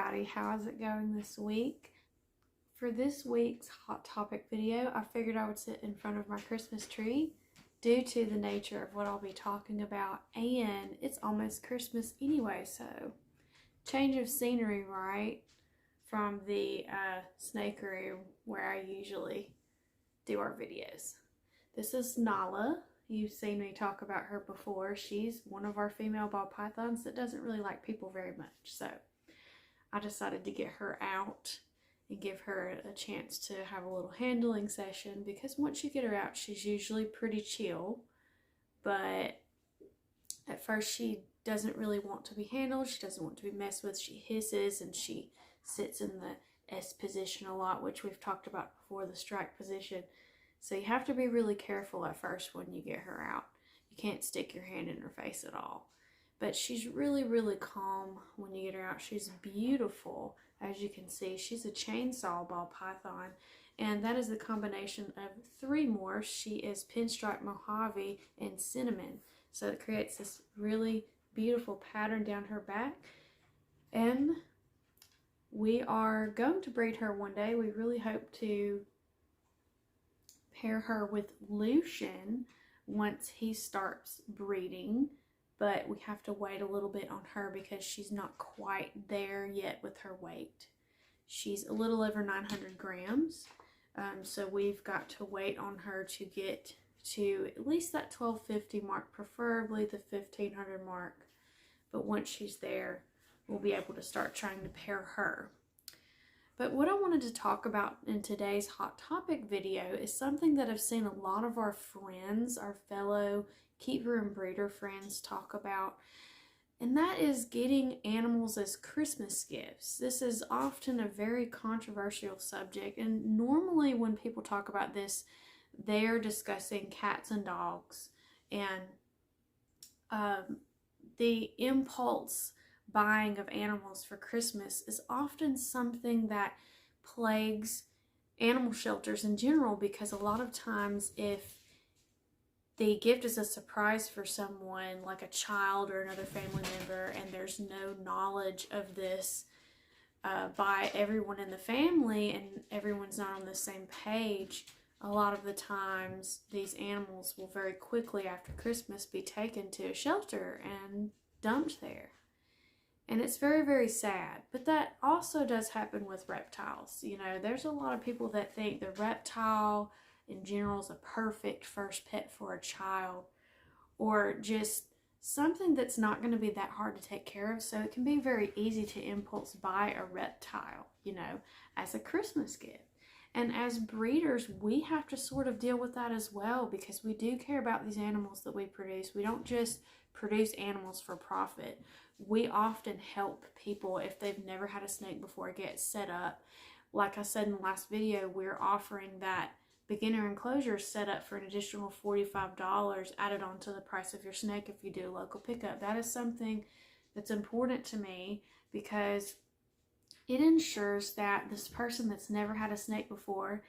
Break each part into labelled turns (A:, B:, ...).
A: everybody, how is it going this week? For this week's Hot Topic video, I figured I would sit in front of my Christmas tree due to the nature of what I'll be talking about, and it's almost Christmas anyway, so change of scenery, right? From the snakery where I usually do our videos. This is Nala. You've seen me talk about her before. She's one of our female ball pythons that doesn't really like people very much, so I decided to get her out and give her a chance to have a little handling session, because once you get her out, she's usually pretty chill, but at first she doesn't really want to be handled. She doesn't want to be messed with. She hisses and she sits in the S position a lot, which we've talked about before, the strike position. So you have to be really careful at first when you get her out. You can't stick your hand in her face at all. But she's really, really calm when you get her out. She's beautiful. As you can see, she's a chainsaw ball python. And that is the combination of three morphs. She is pinstripe Mojave and cinnamon. So it creates this really beautiful pattern down her back. And we are going to breed her one day. We really hope to pair her with Lucian once he starts breeding. But we have to wait a little bit on her because she's not quite there yet with her weight. She's a little over 900 grams. So we've got to wait on her to get to at least that 1250 mark, preferably the 1500 mark. But once she's there, we'll be able to start trying to pair her. But what I wanted to talk about in today's Hot Topic video is something that I've seen a lot of our friends, our fellow keeper and breeder friends talk about, and that is getting animals as Christmas gifts. This is often a very controversial subject, and normally when people talk about this, they're discussing cats and dogs, and the impulse buying of animals for Christmas is often something that plagues animal shelters in general, because a lot of times if the gift is a surprise for someone, like a child or another family member, and there's no knowledge of this by everyone in the family and everyone's not on the same page, a lot of the times these animals will very quickly after Christmas be taken to a shelter and dumped there. And it's very, very sad. But that also does happen with reptiles. You know, there's a lot of people that think the reptile in general is a perfect first pet for a child, or just something that's not going to be that hard to take care of. So it can be very easy to impulse buy a reptile, you know, as a Christmas gift. And as breeders, we have to sort of deal with that as well, because we do care about these animals that we produce. We don't just produce animals for profit. We often help people, if they've never had a snake before, get set up. Like I said in the last video, we're offering that beginner enclosure set up for an additional $45 added on to the price of your snake if you do a local pickup. That is something that's important to me, because it ensures that this person that's never had a snake before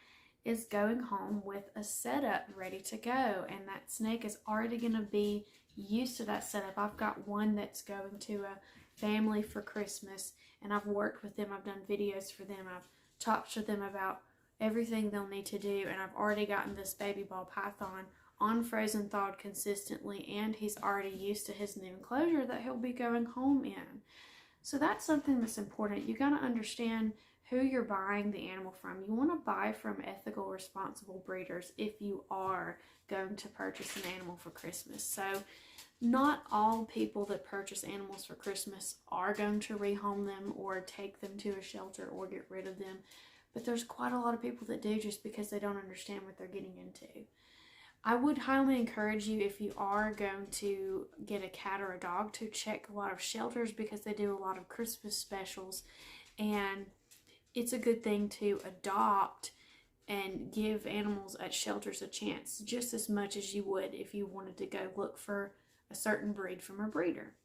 A: is going home with a setup ready to go, and that snake is already going to be used to that setup. I've got one that's going to a family for Christmas, and I've worked with them. I've done videos for them. I've talked to them about everything they'll need to do, and I've already gotten this baby ball python on frozen thawed consistently, and he's already used to his new enclosure that he'll be going home in. So that's something that's important. You got to understand who you're buying the animal from. You want to buy from ethical, responsible breeders if you are going to purchase an animal for Christmas. So not all people that purchase animals for Christmas are going to rehome them or take them to a shelter or get rid of them. But there's quite a lot of people that do, just because they don't understand what they're getting into. I would highly encourage you, if you are going to get a cat or a dog, to check a lot of shelters, because they do a lot of Christmas specials, and it's a good thing to adopt and give animals at shelters a chance just as much as you would if you wanted to go look for a certain breed from a breeder.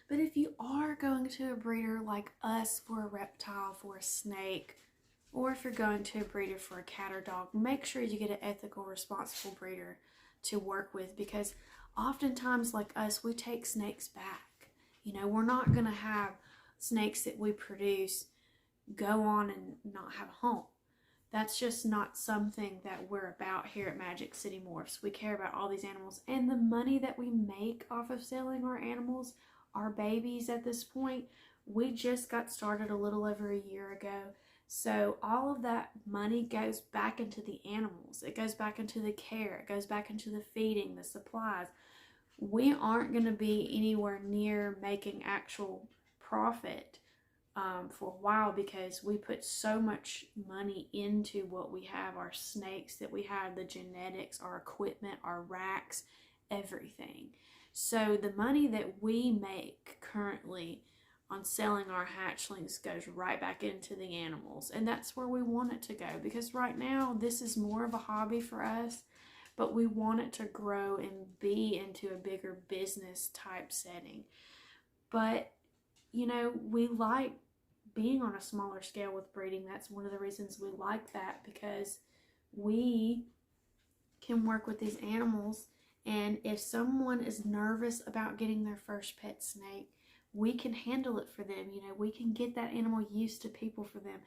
A: But if you are going to a breeder like us for a reptile, for a snake, or if you're going to a breeder for a cat or dog, make sure you get an ethical, responsible breeder to work with, because oftentimes, like us, we take snakes back. You know, we're not going to have snakes that we produce go on and not have a home. That's just not something that we're about here at Magic City Morphs. We care about all these animals, and the money that we make off of selling our animals, our babies at this point, we just got started a little over a year ago. So all of that money goes back into the animals. It goes back into the care. It goes back into the feeding, the supplies. We aren't going to be anywhere near making actual profit for a while, because we put so much money into what we have, our snakes that we have, the genetics, our equipment, our racks, everything. So the money that we make currently on selling our hatchlings goes right back into the animals, and that's where we want it to go, because right now this is more of a hobby for us, but we want it to grow and be into a bigger business type setting. But you know, we like being on a smaller scale with breeding. That's one of the reasons we like that, because we can work with these animals, and if someone is nervous about getting their first pet snake, we can handle it for them. You know, we can get that animal used to people for them.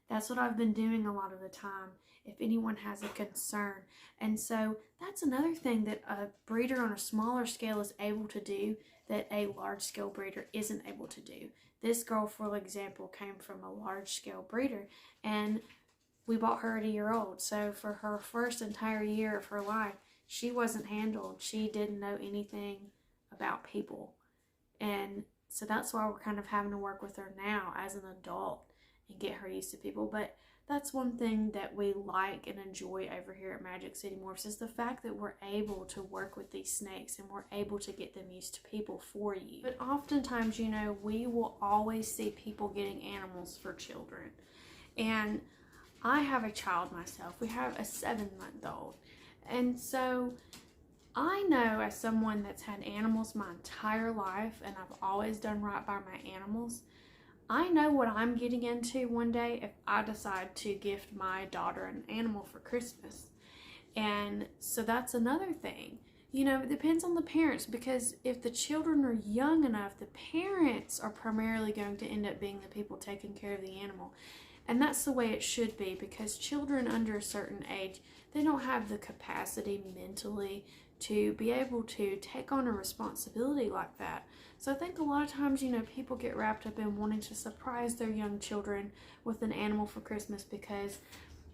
A: That's what I've been doing a lot of the time, if anyone has a concern. And so that's another thing that a breeder on a smaller scale is able to do that a large scale breeder isn't able to do. This girl, for example, came from a large scale breeder, and we bought her at a year old. So for her first entire year of her life, she wasn't handled. She didn't know anything about people. And so that's why we're kind of having to work with her now as an adult and get her used to people. But that's one thing that we like and enjoy over here at Magic City Morphs, is the fact that we're able to work with these snakes and we're able to get them used to people for you. But oftentimes, you know, we will always see people getting animals for children. And I have a child myself. We have a 7-month-old. And so I know, as someone that's had animals my entire life, and I've always done right by my animals, I know what I'm getting into one day if I decide to gift my daughter an animal for Christmas. And so that's another thing. You know, it depends on the parents, because if the children are young enough, the parents are primarily going to end up being the people taking care of the animal. And that's the way it should be, because children under a certain age, they don't have the capacity mentally to be able to take on a responsibility like that. So I think a lot of times, you know, people get wrapped up in wanting to surprise their young children with an animal for Christmas, because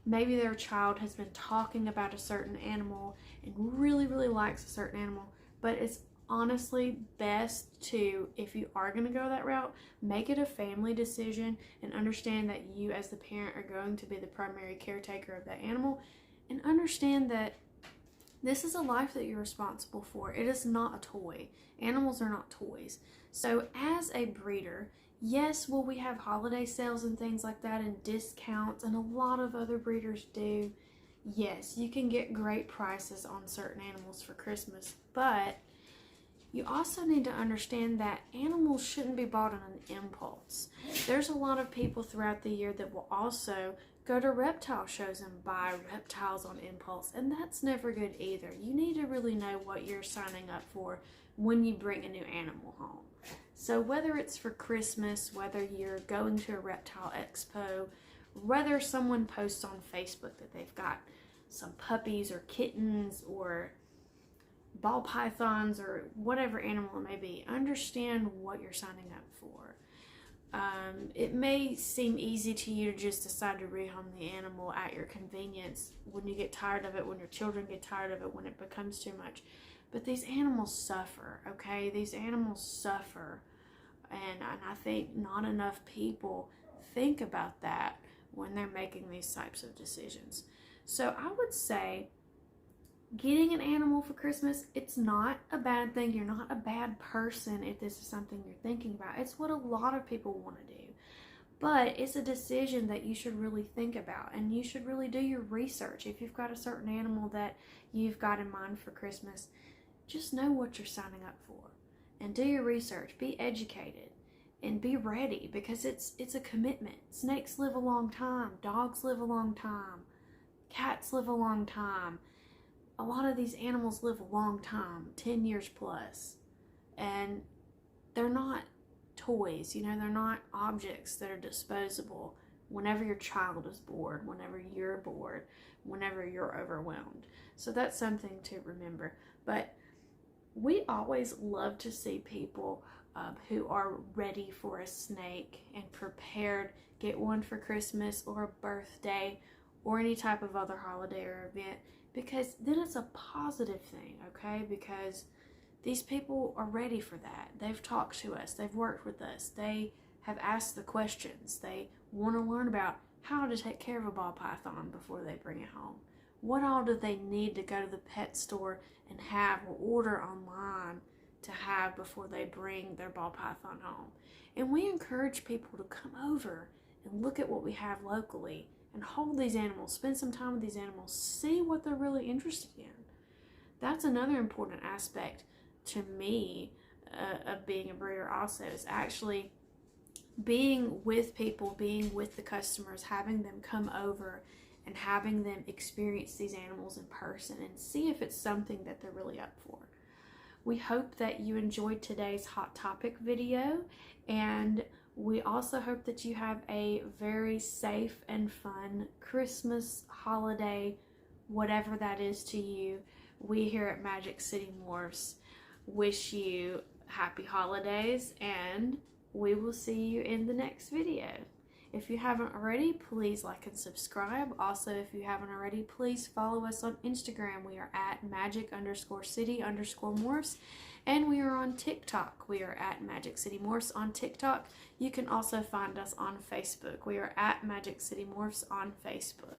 A: maybe their child has been talking about a certain animal and really, really likes a certain animal. But it's honestly best to, if you are going to go that route, make it a family decision and understand that you as the parent are going to be the primary caretaker of that animal, and understand that this is a life that you're responsible for. It is not a toy. Animals are not toys. So as a breeder, yes, will we have holiday sales and things like that and discounts, and a lot of other breeders do. Yes, you can get great prices on certain animals for Christmas, but you also need to understand that animals shouldn't be bought on an impulse. There's a lot of people throughout the year that will also go to reptile shows and buy reptiles on impulse, and that's never good either. You need to really know what you're signing up for when you bring a new animal home. So whether it's for Christmas, whether you're going to a reptile expo, whether someone posts on Facebook that they've got some puppies or kittens or ball pythons or whatever animal it may be, understand what you're signing up for. It may seem easy to you to just decide to rehome the animal at your convenience when you get tired of it, when your children get tired of it, when it becomes too much. But these animals suffer, okay? These animals suffer. And I think not enough people think about that when they're making these types of decisions. So I would say getting an animal for Christmas, it's not a bad thing. You're not a bad person if this is something you're thinking about. It's what a lot of people want to do. But it's a decision that you should really think about, and you should really do your research. If you've got a certain animal that you've got in mind for Christmas, just know what you're signing up for and do your research. Be educated and be ready, because it's a commitment. Snakes live a long time. Dogs live a long time. Cats live a long time. A lot of these animals live a long time, 10 years plus, and they're not toys. You know, they're not objects that are disposable whenever your child is bored, whenever you're bored, whenever you're overwhelmed. So that's something to remember. But we always love to see people who are ready for a snake and prepared, get one for Christmas or a birthday or any type of other holiday or event, because then it's a positive thing, okay? Because these people are ready for that. They've talked to us, they've worked with us, they have asked the questions, they want to learn about how to take care of a ball python before they bring it home. What all do they need to go to the pet store and have or order online to have before they bring their ball python home? And we encourage people to come over and look at what we have locally and hold these animals, spend some time with these animals, see what they're really interested in. That's another important aspect to me of being a breeder also, is actually being with people, being with the customers, having them come over and having them experience these animals in person and see if it's something that they're really up for. We hope that you enjoyed today's Hot Topic video, and we also hope that you have a very safe and fun Christmas holiday, whatever that is to you. We here at Magic City Morphs wish you happy holidays, and we will see you in the next video. If you haven't already, please like and subscribe. Also, if you haven't already, please follow us on Instagram. We are at magic_city_morphs, and we are on TikTok. We are at Magic City Morphs on TikTok. You can also find us on Facebook. We are at Magic City Morphs on Facebook.